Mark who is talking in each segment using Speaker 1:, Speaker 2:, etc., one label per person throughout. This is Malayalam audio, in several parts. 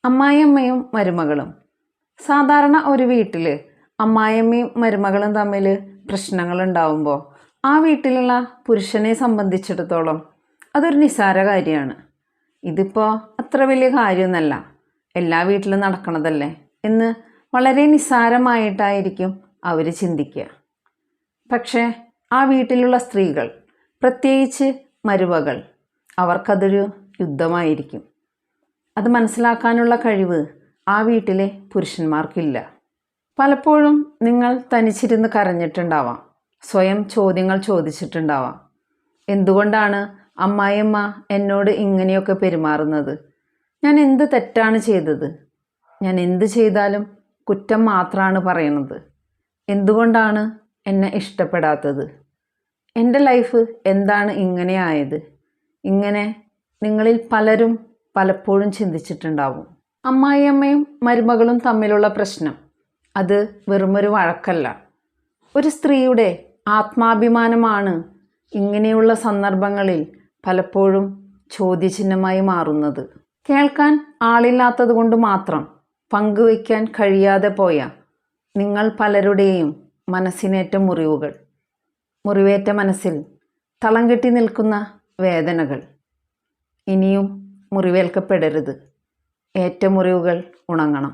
Speaker 1: അമ്മായിയമ്മയും മരുമകളും. സാധാരണ ഒരു വീട്ടിൽ അമ്മായിയമ്മയും മരുമകളും തമ്മിൽ പ്രശ്നങ്ങളുണ്ടാവുമ്പോൾ ആ വീട്ടിലുള്ള പുരുഷനെ സംബന്ധിച്ചിടത്തോളം അതൊരു നിസ്സാര കാര്യമാണ്. ഇതിപ്പോൾ അത്ര വലിയ കാര്യമൊന്നുമല്ല, എല്ലാ വീട്ടിലും നടക്കണതല്ലേ എന്ന് വളരെ നിസ്സാരമായിട്ടായിരിക്കും അവർ ചിന്തിക്കുക. പക്ഷേ ആ വീട്ടിലുള്ള സ്ത്രീകൾ, പ്രത്യേകിച്ച് മരുമകൾ, അവർക്കതൊരു യുദ്ധമായിരിക്കും. അത് മനസ്സിലാക്കാനുള്ള കഴിവ് ആ വീട്ടിലെ പുരുഷന്മാർക്കില്ല. പലപ്പോഴും നിങ്ങൾ തനിച്ചിരുന്ന് കരഞ്ഞിട്ടുണ്ടാവാം, സ്വയം ചോദ്യങ്ങൾ ചോദിച്ചിട്ടുണ്ടാവാം. എന്തുകൊണ്ടാണ് അമ്മായിയമ്മ എന്നോട് ഇങ്ങനെയൊക്കെ പെരുമാറുന്നത്? ഞാൻ എന്ത് തെറ്റാണ് ചെയ്തത്? ഞാൻ എന്ത് ചെയ്താലും കുറ്റം മാത്രമാണ് പറയണത്. എന്തുകൊണ്ടാണ് എന്നെ ഇഷ്ടപ്പെടാത്തത്? എൻ്റെ ലൈഫ് എന്താണ് ഇങ്ങനെ ആയത്? ഇങ്ങനെ നിങ്ങളിൽ പലരും പലപ്പോഴും ചിന്തിച്ചിട്ടുണ്ടാവും. അമ്മായിയമ്മയും മരുമകളും തമ്മിലുള്ള പ്രശ്നം അത് വെറുമൊരു വഴക്കല്ല. ഒരു സ്ത്രീയുടെ ആത്മാഭിമാനമാണ് ഇങ്ങനെയുള്ള സന്ദർഭങ്ങളിൽ പലപ്പോഴും ചോദ്യചിഹ്നമായി മാറുന്നത്. കേൾക്കാൻ ആളില്ലാത്തത് കൊണ്ട് മാത്രം പങ്കുവയ്ക്കാൻ കഴിയാതെ പോയ നിങ്ങൾ പലരുടെയും മനസ്സിനേറ്റ മുറിവുകൾ, മുറിവേറ്റ മനസ്സിൽ തളം കെട്ടി നിൽക്കുന്ന വേദനകൾ ഇനിയും മുറിവേൽക്കപ്പെടരുത്. ഏറ്റ മുറിവുകൾ ഉണങ്ങണം.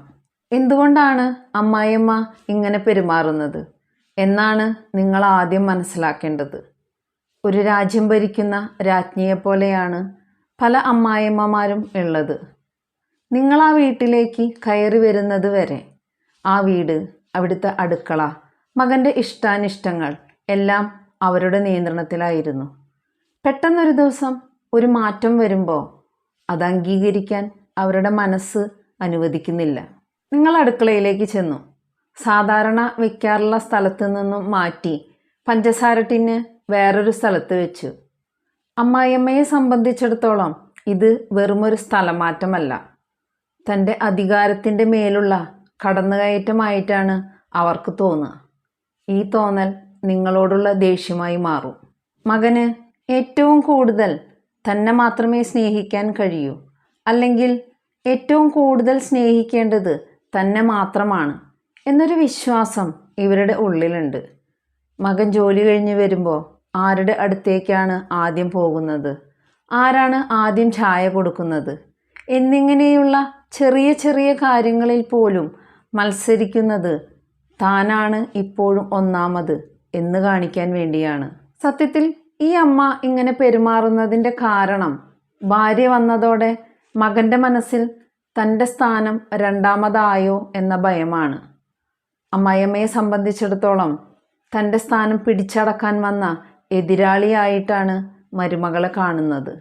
Speaker 1: എന്തുകൊണ്ടാണ് അമ്മായിയമ്മ ഇങ്ങനെ പെരുമാറുന്നത് എന്നാണ് നിങ്ങൾ ആദ്യം മനസ്സിലാക്കേണ്ടത്. ഒരു രാജ്യം ഭരിക്കുന്ന രാജ്ഞിയെപ്പോലെയാണ് പല അമ്മായിയമ്മമാരും ഉള്ളത്. നിങ്ങൾ ആ വീട്ടിലേക്ക് കയറി വരുന്നത് വരെ ആ വീട്, അവിടുത്തെ അടുക്കള, മകൻ്റെ ഇഷ്ടാനിഷ്ടങ്ങൾ എല്ലാം അവരുടെ നിയന്ത്രണത്തിലായിരുന്നു. പെട്ടെന്നൊരു ദിവസം ഒരു മാറ്റം വരുമ്പോൾ അത് അംഗീകരിക്കാൻ അവരുടെ മനസ്സ് അനുവദിക്കുന്നില്ല. നിങ്ങൾ അടുക്കളയിലേക്ക് ചെന്നു. സാധാരണ വയ്ക്കാറുള്ള സ്ഥലത്ത് നിന്നും മാറ്റി പഞ്ചസാര ടിന്ന് വേറൊരു സ്ഥലത്ത് വെച്ചു. അമ്മായിയമ്മയെ സംബന്ധിച്ചിടത്തോളം ഇത് വെറുമൊരു സ്ഥലമാറ്റമല്ല, തൻ്റെ അധികാരത്തിൻ്റെ മേലുള്ള കടന്നുകയറ്റമായിട്ടാണ് അവർക്ക് തോന്നുക. ഈ തോന്നൽ നിങ്ങളോടുള്ള ദേഷ്യമായി മാറും. മകന് ഏറ്റവും കൂടുതൽ തന്നെ മാത്രമേ സ്നേഹിക്കാൻ കഴിയൂ, അല്ലെങ്കിൽ ഏറ്റവും കൂടുതൽ സ്നേഹിക്കേണ്ടത് തന്നെ മാത്രമാണ് എന്നൊരു വിശ്വാസം ഇവരുടെ ഉള്ളിലുണ്ട്. മകൻ ജോലി കഴിഞ്ഞ് വരുമ്പോൾ ആരുടെ അടുത്തേക്കാണ് ആദ്യം പോകുന്നത്, ആരാണ് ആദ്യം ചായ കൊടുക്കുന്നത് എന്നിങ്ങനെയുള്ള ചെറിയ ചെറിയ കാര്യങ്ങളിൽ പോലും മത്സരിക്കുന്നത് താനാണ് ഇപ്പോഴും ഒന്നാമത് എന്ന് കാണിക്കാൻ വേണ്ടിയാണ്. സത്യത്തിൽ ഈ അമ്മ ഇങ്ങനെ പെരുമാറുന്നതിൻ്റെ കാരണം ഭാര്യ വന്നതോടെ മകൻ്റെ മനസ്സിൽ തൻ്റെ സ്ഥാനം രണ്ടാമതായോ എന്ന ഭയമാണ്. അമ്മായിയമ്മയെ സംബന്ധിച്ചിടത്തോളം തൻ്റെ സ്ഥാനം പിടിച്ചടക്കാൻ വന്ന എതിരാളിയായിട്ടാണ് മരുമകളെ കാണുന്നത്.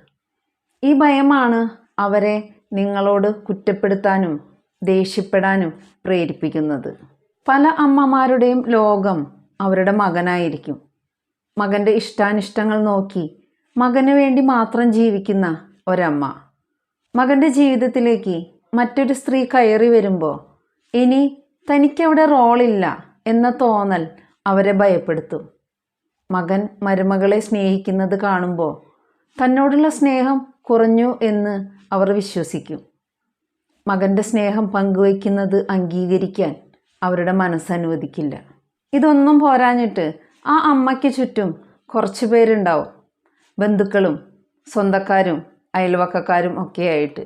Speaker 1: ഈ ഭയമാണ് അവരെ നിങ്ങളോട് കുറ്റപ്പെടുത്താനും ദേഷ്യപ്പെടാനും പ്രേരിപ്പിക്കുന്നത്. പല അമ്മമാരുടെയും ലോകം അവരുടെ മകനായിരിക്കും. മകൻ്റെ ഇഷ്ടാനിഷ്ടങ്ങൾ നോക്കി മകന് വേണ്ടി മാത്രം ജീവിക്കുന്ന ഒരമ്മ. മകൻ്റെ ജീവിതത്തിലേക്ക് മറ്റൊരു സ്ത്രീ കയറി വരുമ്പോൾ ഇനി തനിക്കവിടെ റോളില്ല എന്ന തോന്നൽ അവരെ ഭയപ്പെടുത്തും. മകൻ മരുമകളെ സ്നേഹിക്കുന്നത് കാണുമ്പോൾ തന്നോടുള്ള സ്നേഹം കുറഞ്ഞു എന്ന് അവർ വിശ്വസിക്കും. മകൻ്റെ സ്നേഹം പങ്കുവയ്ക്കുന്നത് അംഗീകരിക്കാൻ അവരുടെ മനസ്സനുവദിക്കില്ല. ഇതൊന്നും പോരാഞ്ഞിട്ട് ആ അമ്മയ്ക്ക് ചുറ്റും കുറച്ച് പേരുണ്ടാവും, ബന്ധുക്കളും സ്വന്തക്കാരും അയൽവക്കക്കാരും ഒക്കെയായിട്ട്.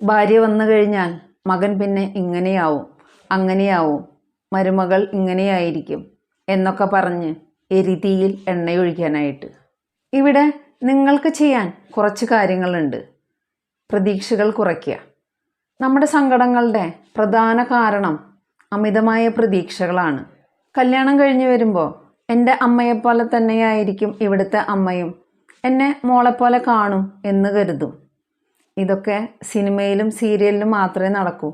Speaker 1: ഭാര്യ വന്നു കഴിഞ്ഞാൽ മകൻ പിന്നെ ഇങ്ങനെയാവും, അങ്ങനെയാവും, മരുമകൾ ഇങ്ങനെയായിരിക്കും എന്നൊക്കെ പറഞ്ഞ് എരിതീയിൽ എണ്ണയൊഴിക്കാനായിട്ട്. ഇവിടെ നിങ്ങൾക്ക് ചെയ്യാൻ കുറച്ച് കാര്യങ്ങളുണ്ട്. പ്രതീക്ഷകൾ കുറയ്ക്കുക. നമ്മുടെ സങ്കടങ്ങളുടെ പ്രധാന കാരണം അമിതമായ പ്രതീക്ഷകളാണ്. കല്യാണം കഴിഞ്ഞ് വരുമ്പോൾ എൻ്റെ അമ്മയെപ്പോലെ തന്നെയായിരിക്കും ഇവിടുത്തെ അമ്മയും, എന്നെ മോളെപ്പോലെ കാണും എന്ന് കരുതും. ഇതൊക്കെ സിനിമയിലും സീരിയലിലും മാത്രമേ നടക്കൂ.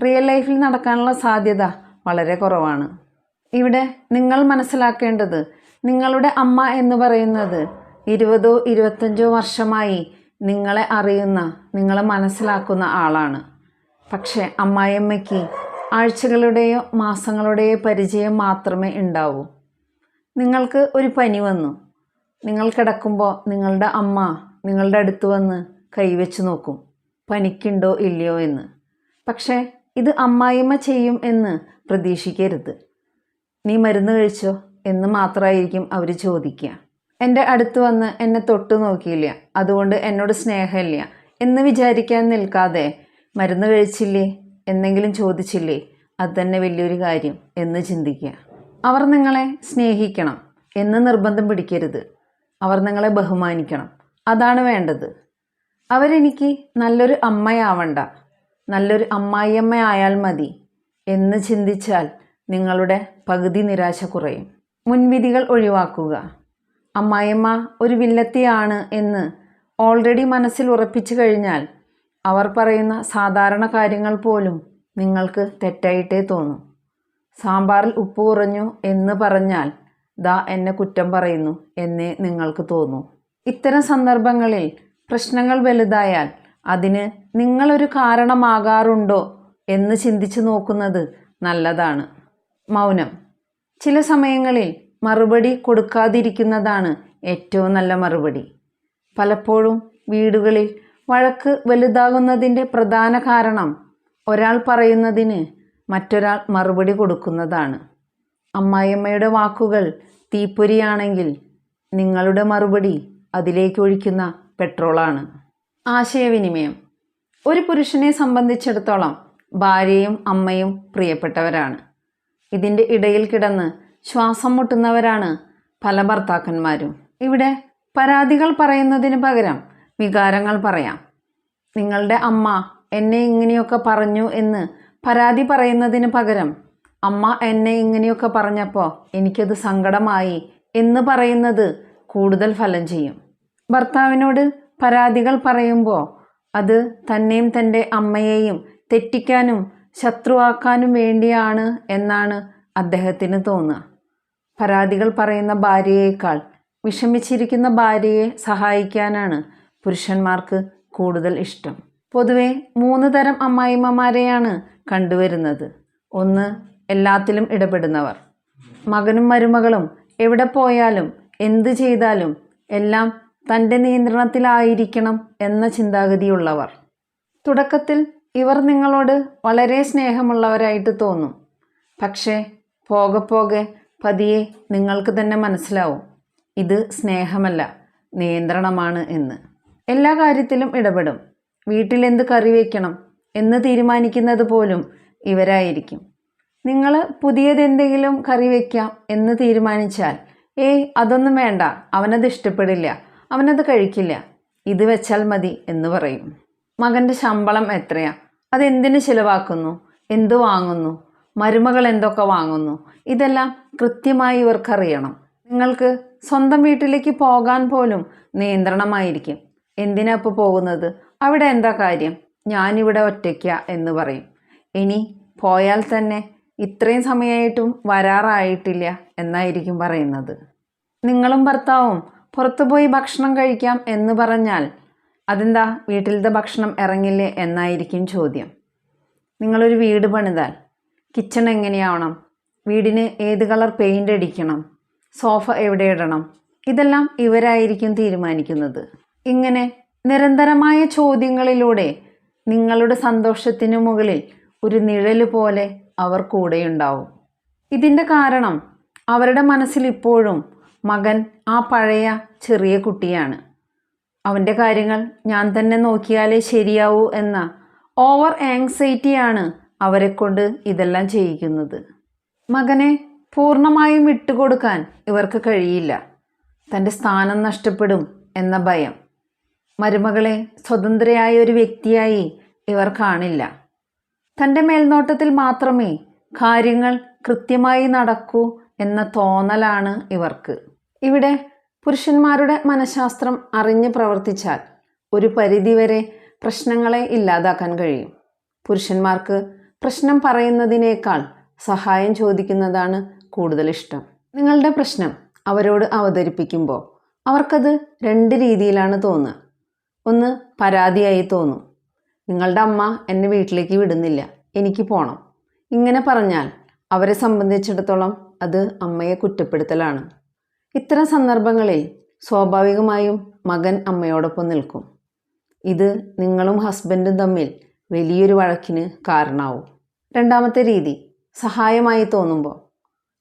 Speaker 1: റിയൽ ലൈഫിൽ നടക്കാനുള്ള സാധ്യത വളരെ കുറവാണ്. ഇവിടെ നിങ്ങൾ മനസ്സിലാക്കേണ്ടത്, നിങ്ങളുടെ അമ്മ എന്ന് പറയുന്നത് 20-25 വർഷമായി നിങ്ങളെ അറിയുന്ന, നിങ്ങളെ മനസ്സിലാക്കുന്ന ആളാണ്. പക്ഷേ അമ്മായിയമ്മയ്ക്ക് ആഴ്ചകളുടെയോ മാസങ്ങളുടെയോ പരിചയം മാത്രമേ ഉണ്ടാവൂ. നിങ്ങൾക്ക് ഒരു പനി വന്നു. നിങ്ങൾ കിടക്കുമ്പോൾ നിങ്ങളുടെ അമ്മ നിങ്ങളുടെ അടുത്ത് വന്ന് കൈവച്ച് നോക്കും, പനിക്കുണ്ടോ ഇല്ലയോ എന്ന്. പക്ഷേ ഇത് അമ്മായിമ്മ ചെയ്യും എന്ന് പ്രതീക്ഷിക്കരുത്. നീ മരുന്ന് കഴിച്ചോ എന്ന് മാത്രമായിരിക്കും അവർ ചോദിക്കുക. എൻ്റെ അടുത്ത് വന്ന് എന്നെ തൊട്ടു നോക്കിയില്ല, അതുകൊണ്ട് എന്നോട് സ്നേഹമില്ല എന്ന് വിചാരിക്കാൻ നിൽക്കാതെ മരുന്ന് കഴിച്ചില്ലേ എന്നെങ്കിലും ചോദിച്ചില്ലേ, അത് തന്നെ വലിയൊരു കാര്യം എന്ന് ചിന്തിക്കുക. അവർ നിങ്ങളെ സ്നേഹിക്കണം എന്ന് നിർബന്ധം പിടിക്കരുത്. അവർ നിങ്ങളെ ബഹുമാനിക്കണം, അതാണ് വേണ്ടത്. അവരെനിക്ക് നല്ലൊരു അമ്മയാവണ്ട, നല്ലൊരു അമ്മായിയമ്മ ആയാൽ മതി എന്ന് ചിന്തിച്ചാൽ നിങ്ങളുടെ പകുതി നിരാശ കുറയും. മുൻവിധികൾ ഒഴിവാക്കുക. അമ്മായിയമ്മ ഒരു വില്ലത്തിയാണ് എന്ന് ഓൾറെഡി മനസ്സിൽ ഉറപ്പിച്ചു കഴിഞ്ഞാൽ അവർ പറയുന്ന സാധാരണ കാര്യങ്ങൾ പോലും നിങ്ങൾക്ക് തെറ്റായിട്ടേ തോന്നും. സാമ്പാറിൽ ഉപ്പ് കുറഞ്ഞു എന്ന് പറഞ്ഞാൽ ദാ എന്നെ കുറ്റം പറയുന്നു എന്നേ നിങ്ങൾക്ക് തോന്നൂ. ഇത്തരം സന്ദർഭങ്ങളിൽ പ്രശ്നങ്ങൾ വലുതായാൽ അതിന് നിങ്ങളൊരു കാരണമാകാറുണ്ടോ എന്ന് ചിന്തിച്ചു നോക്കുന്നത് നല്ലതാണ്. മൗനം. ചില സമയങ്ങളിൽ മറുപടി കൊടുക്കാതിരിക്കുന്നതാണ് ഏറ്റവും നല്ല മറുപടി. പലപ്പോഴും വീടുകളിൽ വഴക്ക് വലുതാകുന്നതിൻ്റെ പ്രധാന കാരണം ഒരാൾ പറയുന്നതിന് മറ്റൊരാൾ മറുപടി കൊടുക്കുന്നതാണ്. അമ്മായിയമ്മയുടെ വാക്കുകൾ തീപ്പൊരിയാണെങ്കിൽ നിങ്ങളുടെ മറുപടി അതിലേക്ക് ഒഴിക്കുന്ന പെട്രോളാണ്. ആശയവിനിമയം. ഒരു പുരുഷനെ സംബന്ധിച്ചിടത്തോളം ഭാര്യയും അമ്മയും പ്രിയപ്പെട്ടവരാണ്. ഇതിൻ്റെ ഇടയിൽ കിടന്ന് ശ്വാസം മുട്ടുന്നവരാണ് പല ഭർത്താക്കന്മാരും. ഇവിടെ പരാതികൾ പറയുന്നതിന് പകരം വികാരങ്ങൾ പറയാം. നിങ്ങളുടെ അമ്മ എന്നെ ഇങ്ങനെയൊക്കെ പറഞ്ഞു എന്ന് പരാതി പറയുന്നതിന് പകരം അമ്മ എന്നെ ഇങ്ങനെയൊക്കെ പറഞ്ഞപ്പോൾ എനിക്കത് സങ്കടമായി എന്ന് പറയുന്നത് കൂടുതൽ ഫലം ചെയ്യും. ഭർത്താവിനോട് പരാതികൾ പറയുമ്പോൾ അത് തന്നെയും തൻ്റെ അമ്മയെയും തെറ്റിക്കാനും ശത്രുവാക്കാനും വേണ്ടിയാണ് എന്നാണ് അദ്ദേഹത്തിന് തോന്നുക. പരാതികൾ പറയുന്ന ഭാര്യയേക്കാൾ വിഷമിച്ചിരിക്കുന്ന ഭാര്യയെ സഹായിക്കാനാണ് പുരുഷന്മാർക്ക് കൂടുതൽ ഇഷ്ടം. പൊതുവെ 3 തരം അമ്മായിമ്മമാരെയാണ് കണ്ടുവരുന്നത്. 1. എല്ലാത്തിലും ഇടപെടുന്നവർ. മകനും മരുമകളും എവിടെ പോയാലും എന്ത് ചെയ്താലും എല്ലാം തൻ്റെ നിയന്ത്രണത്തിലായിരിക്കണം എന്ന ചിന്താഗതിയുള്ളവർ. തുടക്കത്തിൽ ഇവർ നിങ്ങളോട് വളരെ സ്നേഹമുള്ളവരായിട്ട് തോന്നും. പക്ഷേ പോകെ പോകെ പതിയെ നിങ്ങൾക്ക് തന്നെ മനസ്സിലാവും ഇത് സ്നേഹമല്ല, നിയന്ത്രണമാണ് എന്ന്. എല്ലാ കാര്യത്തിലും ഇടപെടും. വീട്ടിലെന്ത് കറി വയ്ക്കണം എന്ന് തീരുമാനിക്കുന്നത് പോലും ഇവരായിരിക്കും. നിങ്ങൾ പുതിയതെന്തെങ്കിലും കറി വയ്ക്കാം എന്ന് തീരുമാനിച്ചാൽ അതൊന്നും വേണ്ട, അവനത് ഇഷ്ടപ്പെടില്ല, അവനത് കഴിക്കില്ല, ഇത് വെച്ചാൽ മതി എന്ന് പറയും. മകൻ്റെ ശമ്പളം എത്രയാ, അതെന്തിന് ചിലവാക്കുന്നു, എന്തു വാങ്ങുന്നു, മരുമകൾ എന്തൊക്കെ വാങ്ങുന്നു, ഇതെല്ലാം കൃത്യമായി ഇവർക്കറിയണം. നിങ്ങൾക്ക് സ്വന്തം വീട്ടിലേക്ക് പോകാൻ പോലും നിയന്ത്രണമായിരിക്കും. എന്തിനാ ഇപ്പോൾ പോകുന്നത്, അവിടെ എന്താ കാര്യം, ഞാനിവിടെ ഒറ്റയ്ക്ക എന്ന് പറയും. ഇനി പോയാൽ തന്നെ ഇത്രയും സമയമായിട്ടും വരാറായിട്ടില്ല എന്നായിരിക്കും പറയുന്നത്. നിങ്ങളും ഭർത്താവും പുറത്തുപോയി ഭക്ഷണം കഴിക്കാം എന്ന് പറഞ്ഞാൽ അതെന്താ വീട്ടിലത്തെ ഭക്ഷണം ഇറങ്ങില്ലേ എന്നായിരിക്കും ചോദ്യം. നിങ്ങളൊരു വീട് പണിതാൽ കിച്ചൺ എങ്ങനെയാവണം, വീടിന് ഏത് കളർ പെയിൻ്റ് അടിക്കണം, സോഫ എവിടെ ഇടണം, ഇതെല്ലാം ഇവരായിരിക്കും തീരുമാനിക്കുന്നത്. ഇങ്ങനെ നിരന്തരമായ ചോദ്യങ്ങളിലൂടെ നിങ്ങളുടെ സന്തോഷത്തിനു മുകളിൽ ഒരു നിഴൽ പോലെ അവർ കൂടെയുണ്ടാവും. ഇതിൻ്റെ കാരണം അവരുടെ മനസ്സിൽ ഇപ്പോഴും മകൻ ആ പഴയ ചെറിയ കുട്ടിയാണ്. അവൻ്റെ കാര്യങ്ങൾ ഞാൻ തന്നെ നോക്കിയാലേ ശരിയാവൂ എന്ന ഓവർ ആങ്സൈറ്റിയാണ് അവരെക്കൊണ്ട് ഇതെല്ലാം ചെയ്യിക്കുന്നത്. മകനെ പൂർണ്ണമായും വിട്ടുകൊടുക്കാൻ ഇവർക്ക് കഴിയില്ല. തൻ്റെ സ്ഥാനം നഷ്ടപ്പെടും എന്ന ഭയം. മരുമകളെ സ്വതന്ത്രയായ ഒരു വ്യക്തിയായി ഇവർ കാണില്ല. തൻ്റെ മേൽനോട്ടത്തിൽ മാത്രമേ കാര്യങ്ങൾ കൃത്യമായി നടക്കൂ എന്ന തോന്നലാണ് ഇവർക്ക്. ഇവിടെ പുരുഷന്മാരുടെ മനഃശാസ്ത്രം അറിഞ്ഞ് പ്രവർത്തിച്ചാൽ ഒരു പരിധിവരെ പ്രശ്നങ്ങളെ ഇല്ലാതാക്കാൻ കഴിയും. പുരുഷന്മാർക്ക് പ്രശ്നം പറയുന്നതിനേക്കാൾ സഹായം ചോദിക്കുന്നതാണ് കൂടുതൽ ഇഷ്ടം. നിങ്ങളുടെ പ്രശ്നം അവരോട് അവതരിപ്പിക്കുമ്പോൾ അവർക്കത് 2 രീതിയിലാണ് തോന്നുക. ഒന്ന്, പരാതിയായി തോന്നും. നിങ്ങളുടെ അമ്മ എന്നെ വീട്ടിലേക്ക് വിടുന്നില്ല, എനിക്ക് പോകണം. ഇങ്ങനെ പറഞ്ഞാൽ അവരെ സംബന്ധിച്ചിടത്തോളം അത് അമ്മയെ കുറ്റപ്പെടുത്തലാണ്. ഇത്തരം സന്ദർഭങ്ങളിൽ സ്വാഭാവികമായും മകൻ അമ്മയോടൊപ്പം നിൽക്കും. ഇത് നിങ്ങളും ഹസ്ബൻഡും തമ്മിൽ വലിയൊരു വഴക്കിന് കാരണമാവും. രണ്ടാമത്തെ രീതി, സഹായമായി തോന്നുമ്പോൾ,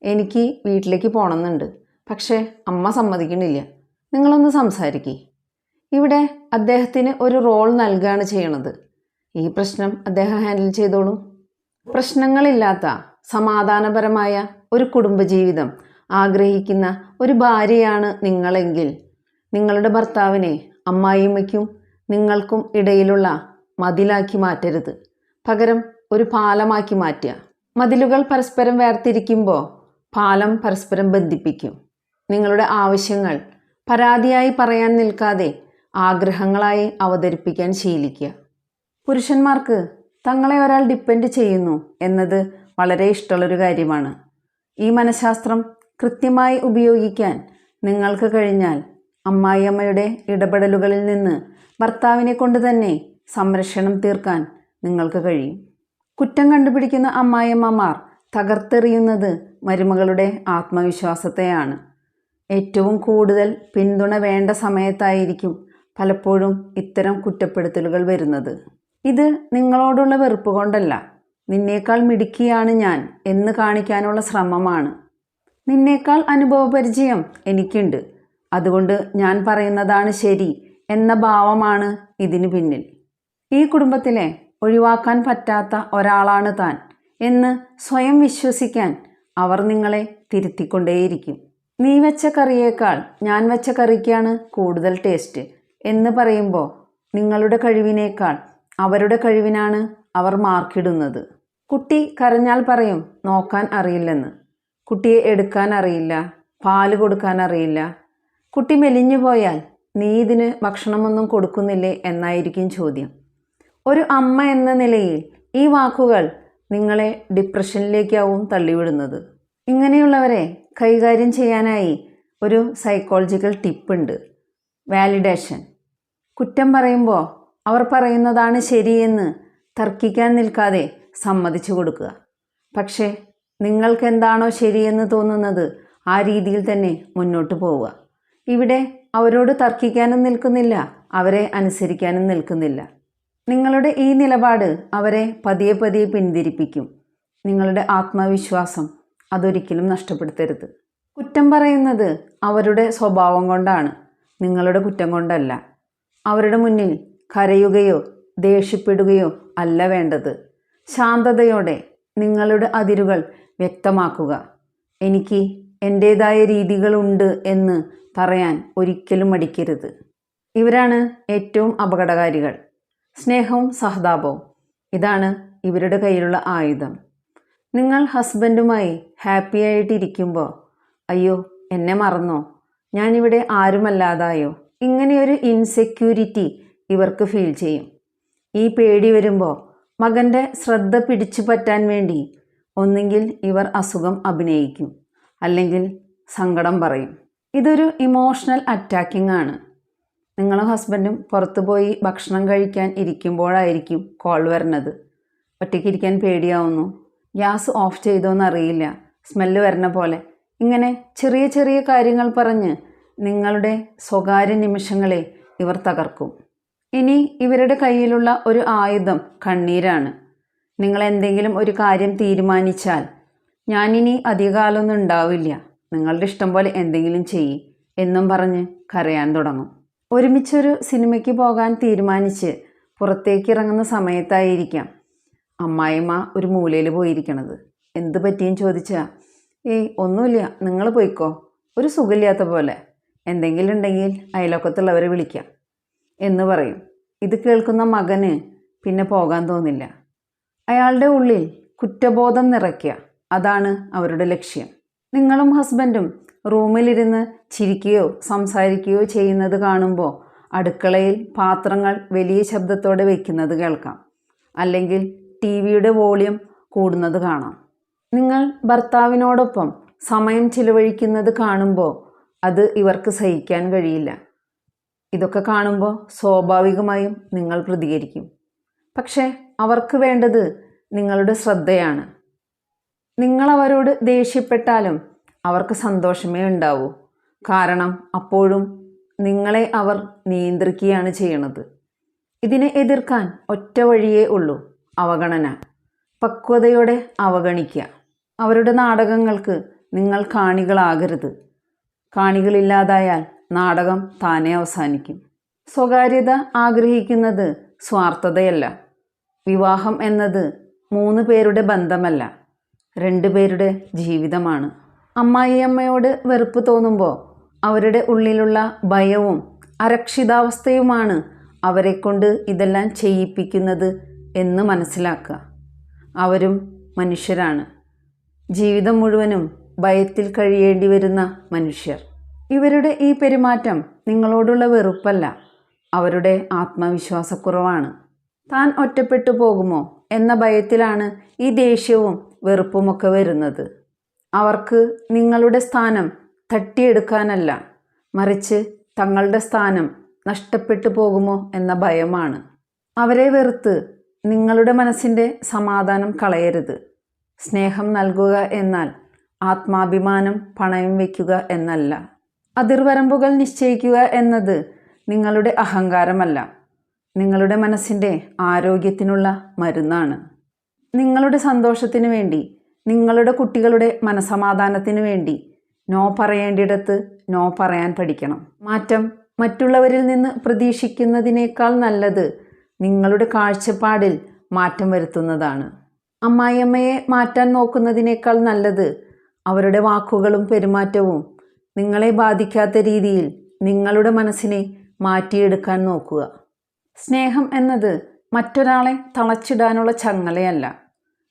Speaker 1: എനിക്ക് വീട്ടിലേക്ക് പോകണമെന്നുണ്ട്, പക്ഷേ അമ്മ സമ്മതിക്കണില്ല, നിങ്ങളൊന്ന് സംസാരിക്കേ. ഇവിടെ അദ്ദേഹത്തിന് ഒരു റോൾ നൽകുകയാണ് ചെയ്യണത്. ഈ പ്രശ്നം അദ്ദേഹം ഹാൻഡിൽ ചെയ്തോളും. പ്രശ്നങ്ങളില്ലാത്ത സമാധാനപരമായ ഒരു കുടുംബജീവിതം ആഗ്രഹിക്കുന്ന ഒരു ഭാര്യയാണ് നിങ്ങളെങ്കിൽ നിങ്ങളുടെ ഭർത്താവിനെ അമ്മായിയമ്മയ്ക്കും നിങ്ങൾക്കും ഇടയിലുള്ള മതിലാക്കി മാറ്റരുത്. പകരം ഒരു പാലമാക്കി മാറ്റുക. മതിലുകൾ പരസ്പരം വേർതിരിക്കുമ്പോൾ പാലം പരസ്പരം ബന്ധിപ്പിക്കും. നിങ്ങളുടെ ആവശ്യങ്ങൾ പരാതിയായി പറയാൻ നിൽക്കാതെ ആഗ്രഹങ്ങളായി അവതരിപ്പിക്കാൻ ശീലിക്കുക. പുരുഷന്മാർക്ക് തങ്ങളെ ഒരാൾ ഡിപ്പെൻഡ് ചെയ്യുന്നു എന്നത് വളരെ ഇഷ്ടമുള്ളൊരു കാര്യമാണ്. ഈ മനഃശാസ്ത്രം കൃത്യമായി ഉപയോഗിക്കാൻ നിങ്ങൾക്ക് കഴിഞ്ഞാൽ അമ്മായിയമ്മയുടെ ഇടപെടലുകളിൽ നിന്ന് ഭർത്താവിനെ കൊണ്ട് തന്നെ സംരക്ഷണം തീർക്കാൻ നിങ്ങൾക്ക് കഴിയും. കുറ്റം കണ്ടുപിടിക്കുന്ന അമ്മായിയമ്മമാർ തകർത്തെറിയുന്നത് മരുമകളുടെ ആത്മവിശ്വാസത്തെയാണ്. ഏറ്റവും കൂടുതൽ പിന്തുണ വേണ്ട സമയത്തായിരിക്കും പലപ്പോഴും ഇത്തരം കുറ്റപ്പെടുത്തലുകൾ വരുന്നത്. ഇത് നിങ്ങളോടുള്ള വെറുപ്പ് കൊണ്ടല്ല, നിന്നേക്കാൾ മിടുക്കിയാണ് ഞാൻ എന്ന് കാണിക്കാനുള്ള ശ്രമമാണ്. നിന്നേക്കാൾ അനുഭവപരിചയം എനിക്കുണ്ട്, അതുകൊണ്ട് ഞാൻ പറയുന്നതാണ് ശരി എന്ന ഭാവമാണ് ഇതിനു പിന്നിൽ. ഈ കുടുംബത്തിലെ ഒഴിവാക്കാൻ പറ്റാത്ത ഒരാളാണ് താൻ എന്ന് സ്വയം വിശ്വസിക്കാൻ അവർ നിങ്ങളെ തിരുത്തിക്കൊണ്ടേയിരിക്കും. നീ വെച്ച കറിയേക്കാൾ ഞാൻ വെച്ച കറിക്കാണ് കൂടുതൽ ടേസ്റ്റ് എന്ന് പറയുമ്പോൾ നിങ്ങളുടെ കഴിവിനേക്കാൾ അവരുടെ കഴിവിനാണ് അവർ മാർക്കിടുന്നത്. കുട്ടി കരഞ്ഞാൽ പറയും നോക്കാൻ അറിയില്ലെന്ന്. കുട്ടിയെ എടുക്കാൻ അറിയില്ല, പാല് കൊടുക്കാൻ അറിയില്ല. കുട്ടി മെലിഞ്ഞു പോയാൽ നീ ഇതിന് ഭക്ഷണമൊന്നും കൊടുക്കുന്നില്ലേ എന്നായിരിക്കും ചോദ്യം. ഒരു അമ്മ എന്ന നിലയിൽ ഈ വാക്കുകൾ നിങ്ങളെ ഡിപ്രഷനിലേക്കാവും തള്ളിവിടുന്നത്. ഇങ്ങനെയുള്ളവരെ കൈകാര്യം ചെയ്യാനായി ഒരു സൈക്കോളജിക്കൽ ടിപ്പുണ്ട്, വാലിഡേഷൻ. കുറ്റം പറയുമ്പോൾ അവർ പറയുന്നതാണ് ശരിയെന്ന് തർക്കിക്കാൻ നിൽക്കാതെ സമ്മതിച്ചു കൊടുക്കുക. പക്ഷേ നിങ്ങൾക്ക് എന്താണോ ശരിയെന്ന് തോന്നുന്നത് ആ രീതിയിൽ തന്നെ മുന്നോട്ട് പോവുക. ഇവിടെ അവരോട് തർക്കിക്കാനും നിൽക്കുന്നില്ല, അവരെ അനുസരിക്കാനും നിൽക്കുന്നില്ല. നിങ്ങളുടെ ഈ നിലപാട് അവരെ പതിയെ പതിയെ പിന്തിരിപ്പിക്കും. നിങ്ങളുടെ ആത്മവിശ്വാസം അതൊരിക്കലും നഷ്ടപ്പെടുത്തരുത്. കുറ്റം പറയുന്നത് അവരുടെ സ്വഭാവം കൊണ്ടാണ്, നിങ്ങളുടെ കുറ്റം കൊണ്ടല്ല. അവരുടെ മുന്നിൽ കരയുകയോ ദേഷ്യപ്പെടുകയോ അല്ല വേണ്ടത്. ശാന്തതയോടെ നിങ്ങളുടെ അതിരുകൾ വ്യക്തമാക്കുക. എനിക്ക് എൻ്റേതായ രീതികളുണ്ട് എന്ന് പറയാൻ ഒരിക്കലും മടിക്കരുത്. ഇവരാണ് ഏറ്റവും അപകടകാരികൾ. സ്നേഹവും സഹതാപവും, ഇതാണ് ഇവരുടെ കയ്യിലുള്ള ആയുധം. നിങ്ങൾ ഹസ്ബൻഡുമായി ഹാപ്പി ആയിട്ടിരിക്കുമ്പോൾ അയ്യോ എന്നെ മറന്നോ, ഞാനിവിടെ ആരുമല്ലാതായോ, ഇങ്ങനെയൊരു ഇൻസെക്യൂരിറ്റി ഇവർക്ക് ഫീൽ ചെയ്യും. ഈ പേടി വരുമ്പോൾ മകൻ്റെ ശ്രദ്ധ പിടിച്ചു പറ്റാൻ വേണ്ടി ഒന്നുകിൽ ഇവർ അസുഖം അഭിനയിക്കും, അല്ലെങ്കിൽ സങ്കടം പറയും. ഇതൊരു ഇമോഷണൽ അറ്റാക്കിംഗ് ആണ്. നിങ്ങളും ഹസ്ബൻഡും പുറത്തു പോയി ഭക്ഷണം കഴിക്കാൻ ഇരിക്കുമ്പോഴായിരിക്കും കോൾ വരുന്നത്. ഒറ്റയ്ക്കിരിക്കാൻ പേടിയാവുന്നു, ഗ്യാസ് ഓഫ് ചെയ്തോന്നറിയില്ല, സ്മെല്ല് വരുന്ന പോലെ. ഇങ്ങനെ ചെറിയ ചെറിയ കാര്യങ്ങൾ പറഞ്ഞ് നിങ്ങളുടെ സ്വകാര്യ നിമിഷങ്ങളെ ഇവർ തകർക്കും. ഇനി ഇവരുടെ കയ്യിലുള്ള ഒരു ആയുധം കണ്ണീരാണ്. നിങ്ങൾ എന്തെങ്കിലും ഒരു കാര്യം തീരുമാനിച്ചാൽ ഞാനിനി അധികകാലമൊന്നും ഉണ്ടാവില്ല, നിങ്ങളുടെ ഇഷ്ടം പോലെ എന്തെങ്കിലും ചെയ്യ് എന്നും പറഞ്ഞ് കരയാൻ തുടങ്ങും. ഒരുമിച്ചൊരു സിനിമയ്ക്ക് പോകാൻ തീരുമാനിച്ച് പുറത്തേക്ക് ഇറങ്ങുന്ന സമയത്തായിരിക്കാം അമ്മായിമ്മ ഒരു മൂലയിൽ പോയിരിക്കണത്. എന്ത് പറ്റിയെന്ന് ചോദിച്ചാൽ ഒന്നുമില്ല, നിങ്ങൾ പോയിക്കോ, ഒരു സുഖമില്ലാത്ത പോലെ, എന്തെങ്കിലും ഉണ്ടെങ്കിൽ അയൽവക്കത്തുള്ളവരെ വിളിക്കാം എന്ന് പറയും. ഇത് കേൾക്കുന്ന മകന് പിന്നെ പോകാൻ തോന്നില്ല. അയാളുടെ ഉള്ളിൽ കുറ്റബോധം നിറയ്ക്കുക, അതാണ് അവരുടെ ലക്ഷ്യം. നിങ്ങളും ഹസ്ബൻഡും റൂമിലിരുന്ന് ചിരിക്കുകയോ സംസാരിക്കുകയോ ചെയ്യുന്നത് കാണുമ്പോൾ അടുക്കളയിൽ പാത്രങ്ങൾ വലിയ ശബ്ദത്തോടെ വയ്ക്കുന്നത് കേൾക്കാം, അല്ലെങ്കിൽ ടിവിയുടെ വോളിയം കൂടുന്നത് കാണാം. നിങ്ങൾ ഭർത്താവിനോടൊപ്പം സമയം ചിലവഴിക്കുന്നത് കാണുമ്പോൾ അത് ഇവർക്ക് സഹിക്കാൻ കഴിയില്ല. ഇതൊക്കെ കാണുമ്പോൾ സ്വാഭാവികമായും നിങ്ങൾ പ്രതികരിക്കും. പക്ഷേ അവർക്ക് വേണ്ടത് നിങ്ങളുടെ ശ്രദ്ധയാണ്. നിങ്ങൾ അവരോട് ദേഷ്യപ്പെട്ടാലും അവർക്ക് സന്തോഷമേ ഉണ്ടാവൂ. കാരണം അപ്പോഴും നിങ്ങളെ അവർ നിയന്ത്രിക്കുകയാണ് ചെയ്യണത്. ഇതിനെ എതിർക്കാൻ ഒറ്റ വഴിയേ ഉള്ളൂ: അവഗണന. പക്വതയോടെ അവഗണിക്കുക. അവരുടെ നാടകങ്ങൾക്ക് നിങ്ങൾ കാണികളാകരുത്. കാണികളില്ലാതായാൽ നാടകം താനേ അവസാനിക്കും. സ്വകാര്യത ആഗ്രഹിക്കുന്നത് സ്വാർത്ഥതയല്ല. വിവാഹം എന്നത് 3 പേരുടെ ബന്ധമല്ല, 2 പേരുടെ ജീവിതമാണ്. അമ്മായിയമ്മയോട് വെറുപ്പ് തോന്നുമ്പോൾ അവരുടെ ഉള്ളിലുള്ള ഭയവും അരക്ഷിതാവസ്ഥയുമാണ് അവരെക്കൊണ്ട് ഇതെല്ലാം ചെയ്യിപ്പിക്കുന്നത് എന്ന് മനസ്സിലാക്കുക. അവരും മനുഷ്യരാണ്. ജീവിതം മുഴുവനും ഭയത്തിൽ കഴിയേണ്ടി വരുന്ന മനുഷ്യർ. ഇവരുടെ ഈ പെരുമാറ്റം നിങ്ങളോടുള്ള വെറുപ്പല്ല, അവരുടെ ആത്മവിശ്വാസക്കുറവാണ്. താൻ ഒറ്റപ്പെട്ടു പോകുമോ എന്ന ഭയത്തിലാണ് ഈ ദേഷ്യവും വെറുപ്പുമൊക്കെ വരുന്നത്. അവർക്ക് നിങ്ങളുടെ സ്ഥാനം തട്ടിയെടുക്കാനല്ല, മറിച്ച് തങ്ങളുടെ സ്ഥാനം നഷ്ടപ്പെട്ടു പോകുമോ എന്ന ഭയമാണ്. അവരെ വെറുത്ത് നിങ്ങളുടെ മനസ്സിൻ്റെ സമാധാനം കളയരുത്. സ്നേഹം നൽകുക എന്നാൽ ആത്മാഭിമാനം പണയം വയ്ക്കുക എന്നല്ല. അതിർവരമ്പുകൾ നിശ്ചയിക്കുക എന്നത് നിങ്ങളുടെ അഹങ്കാരമല്ല, നിങ്ങളുടെ മനസ്സിൻ്റെ ആരോഗ്യത്തിനുള്ള മരുന്നാണ്. നിങ്ങളുടെ സന്തോഷത്തിനു വേണ്ടി, നിങ്ങളുടെ കുട്ടികളുടെ മനസമാധാനത്തിനു വേണ്ടി നോ പറയേണ്ടിടത്ത് നോ പറയാൻ പഠിക്കണം. മാറ്റം മറ്റുള്ളവരിൽ നിന്ന് പ്രതീക്ഷിക്കുന്നതിനേക്കാൾ നല്ലത് നിങ്ങളുടെ കാഴ്ചപ്പാടിൽ മാറ്റം വരുത്തുന്നതാണ്. അമ്മായിയമ്മയെ മാറ്റാൻ നോക്കുന്നതിനേക്കാൾ നല്ലത് അവരുടെ വാക്കുകളും പെരുമാറ്റവും നിങ്ങളെ ബാധിക്കാത്ത രീതിയിൽ നിങ്ങളുടെ മനസ്സിനെ മാറ്റിയെടുക്കാൻ നോക്കുക. സ്നേഹം എന്നത് മറ്റൊരാളെ തളച്ചിടാനുള്ള ചങ്ങലയല്ല.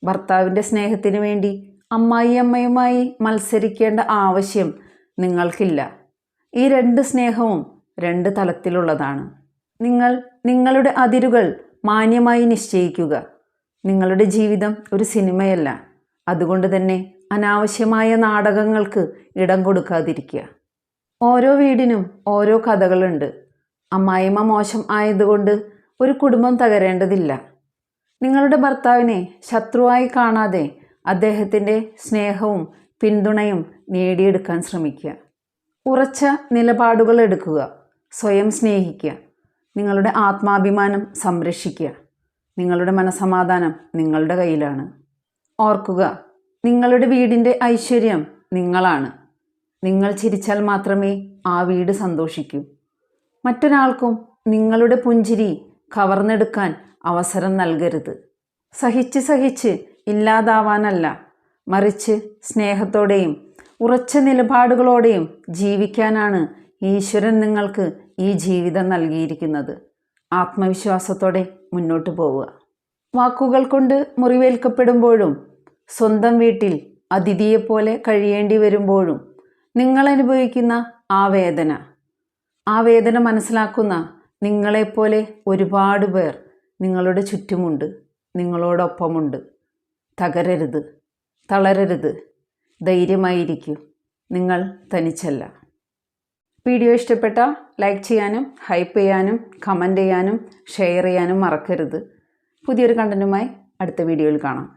Speaker 1: ഭർത്താവിൻ്റെ സ്നേഹത്തിനു വേണ്ടി അമ്മായിയമ്മയുമായി മത്സരിക്കേണ്ട ആവശ്യം നിങ്ങൾക്കില്ല. ഈ 2 സ്നേഹവും 2 തലത്തിലുള്ളതാണ്. നിങ്ങൾ നിങ്ങളുടെ അതിരുകൾ മാന്യമായി നിശ്ചയിക്കുക. നിങ്ങളുടെ ജീവിതം ഒരു സിനിമയല്ല, അതുകൊണ്ട് തന്നെ അനാവശ്യമായ നാടകങ്ങൾക്ക് ഇടം കൊടുക്കാതിരിക്കുക. ഓരോ വീടിനും ഓരോ കഥകളുണ്ട്. അമ്മായിമ്മ മോശം ആയതുകൊണ്ട് ഒരു കുടുംബം തകരേണ്ടതില്ല. നിങ്ങളുടെ ഭർത്താവിനെ ശത്രുവായി കാണാതെ അദ്ദേഹത്തിൻ്റെ സ്നേഹവും പിന്തുണയും നേടിയെടുക്കാൻ ശ്രമിക്കുക. ഉറച്ച നിലപാടുകൾ എടുക്കുക. സ്വയം സ്നേഹിക്കുക. നിങ്ങളുടെ ആത്മാഭിമാനം സംരക്ഷിക്കുക. നിങ്ങളുടെ മനസമാധാനം നിങ്ങളുടെ കയ്യിലാണ്. ഓർക്കുക, നിങ്ങളുടെ വീടിൻ്റെ ഐശ്വര്യം നിങ്ങളാണ്. നിങ്ങൾ ചിരിച്ചാൽ മാത്രമേ ആ വീട് സന്തോഷിക്കൂ. മറ്റൊരാൾക്കും നിങ്ങളുടെ പുഞ്ചിരി കവർന്നെടുക്കാൻ അവസരം നൽകരുത്. സഹിച്ച് ഇല്ലാതാവാനല്ല, മറിച്ച് സ്നേഹത്തോടെയും ഉറച്ച നിലപാടുകളോടെയും ജീവിക്കാനാണ് ഈശ്വരൻ നിങ്ങൾക്ക് ഈ ജീവിതം നൽകിയിരിക്കുന്നത്. ആത്മവിശ്വാസത്തോടെ മുന്നോട്ട് പോവുക. വാക്കുകൾ കൊണ്ട് മുറിവേൽക്കപ്പെടുമ്പോഴും സ്വന്തം വീട്ടിൽ അതിഥിയെപ്പോലെ കഴിയേണ്ടി വരുമ്പോഴും നിങ്ങൾ അനുഭവിക്കുന്ന ആ വേദന മനസ്സിലാക്കുന്ന നിങ്ങളെപ്പോലെ ഒരുപാട് പേർ നിങ്ങളുടെ ചുറ്റുമുണ്ട്, നിങ്ങളോടൊപ്പമുണ്ട്. തകരരുത്, തളരരുത്, ധൈര്യമായിരിക്കൂ. നിങ്ങൾ തനിച്ചല്ല. വീഡിയോ ഇഷ്ടപ്പെട്ടാൽ ലൈക്ക് ചെയ്യാനും ഹൈപ്പ് ചെയ്യാനും കമൻറ്റ് ചെയ്യാനും ഷെയർ ചെയ്യാനും മറക്കരുത്. പുതിയൊരു കണ്ടൻറ്റുമായി അടുത്ത വീഡിയോയിൽ കാണാം.